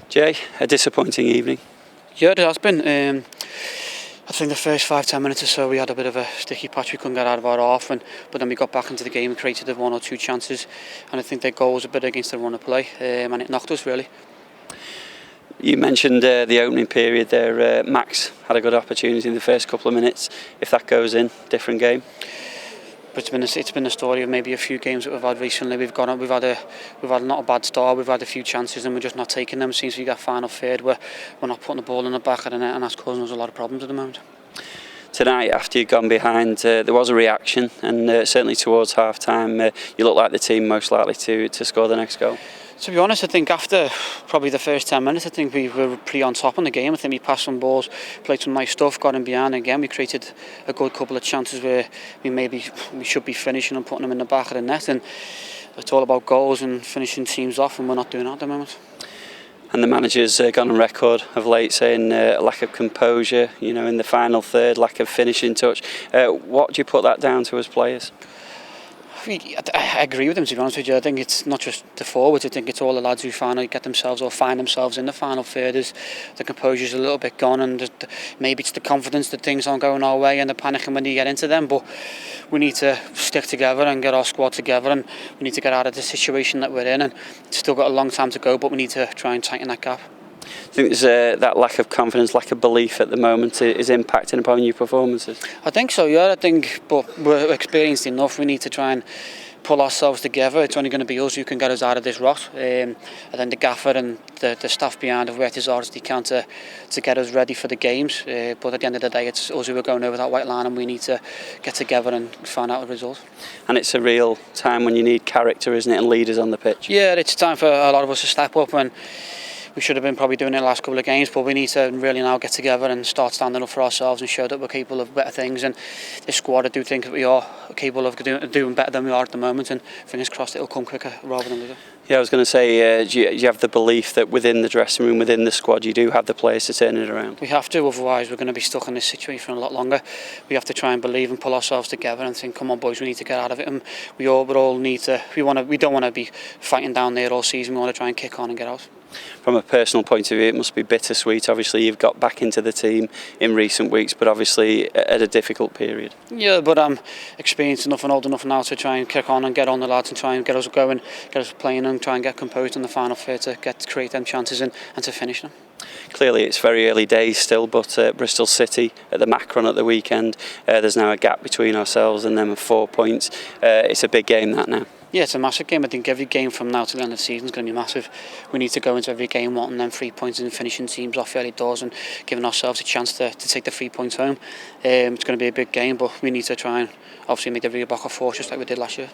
Jay, a disappointing evening. Yeah, it has been. I think the first 5-10 minutes or so we had a bit of a sticky patch. We couldn't get out of our half, but then we got back into the game and created one or two chances. And I think their goal was a bit against the run of play, and it knocked us really. You mentioned the opening period there. Max had a good opportunity in the first couple of minutes. If that goes in, different game. But it's been a story of maybe a few games that we've had recently. We've had not a bad start. We've had a few chances and we're just not taking them. Since we got final third, we're not putting the ball in the back of the net, and that's causing us a lot of problems at the moment. Tonight, after you'd gone behind, there was a reaction, and certainly towards half time, you looked like the team most likely to score the next goal. To be honest, I think after probably the first 10 minutes, I think we were pretty on top in the game. I think we passed some balls, played some nice stuff, got in behind. Again, we created a good couple of chances where we should be finishing and putting them in the back of the net. And it's all about goals and finishing teams off, and we're not doing that at the moment. And the manager's gone on record of late saying lack of composure, in the final third, lack of finishing touch. What do you put that down to as players? I agree with him, to be honest with you. I think it's not just the forwards. I think it's all the lads who finally get themselves or find themselves in the final third. The composure's a little bit gone, and maybe it's the confidence that things aren't going our way and the panicking when you get into them. But we need to stick together and get our squad together, and we need to get out of the situation that we're in. And it's still got a long time to go, but we need to try and tighten that gap. I think there's that lack of confidence, lack of belief at the moment is impacting upon your performances. I think so, yeah. But we're experienced enough. We need to try and pull ourselves together. It's only going to be us who can get us out of this rot. And then the gaffer and the staff behind have worked as hard as they can to get us ready for the games. But at the end of the day, it's us who are going over that white line, and we need to get together and find out the result. And it's a real time when you need character, isn't it, and leaders on the pitch? Yeah, it's time for a lot of us to step up, and we should have been probably doing it the last couple of games, but we need to really now get together and start standing up for ourselves and show that we're capable of better things. And this squad, I do think that we are capable of doing better than we are at the moment, and fingers crossed it'll come quicker rather than later. Yeah, I was going to say, do you have the belief that within the dressing room, within the squad, you do have the players to turn it around? We have to, otherwise we're going to be stuck in this situation for a lot longer. We have to try and believe and pull ourselves together and think, come on boys, we need to get out of it. And we all need to. We don't want to be fighting down there all season. We want to try and kick on and get out. From a personal point of view, it must be bittersweet. Obviously, you've got back into the team in recent weeks, but obviously at a difficult period. Yeah, but I'm experienced enough and old enough now to try and kick on and get on the lads and try and get us going, get us playing and try and get composed in the final third to create them chances and to finish them. Clearly it's very early days still, but Bristol City at the Macron at the weekend, there's now a gap between ourselves and them of 4 points. It's a big game that now. Yeah, it's a massive game. I think every game from now to the end of the season is going to be massive. We need to go into every game wanting them 3 points and finishing teams off early doors and giving ourselves a chance to take the 3 points home. It's going to be a big game, but we need to try and obviously make the Rio Boca fortress like we did last year.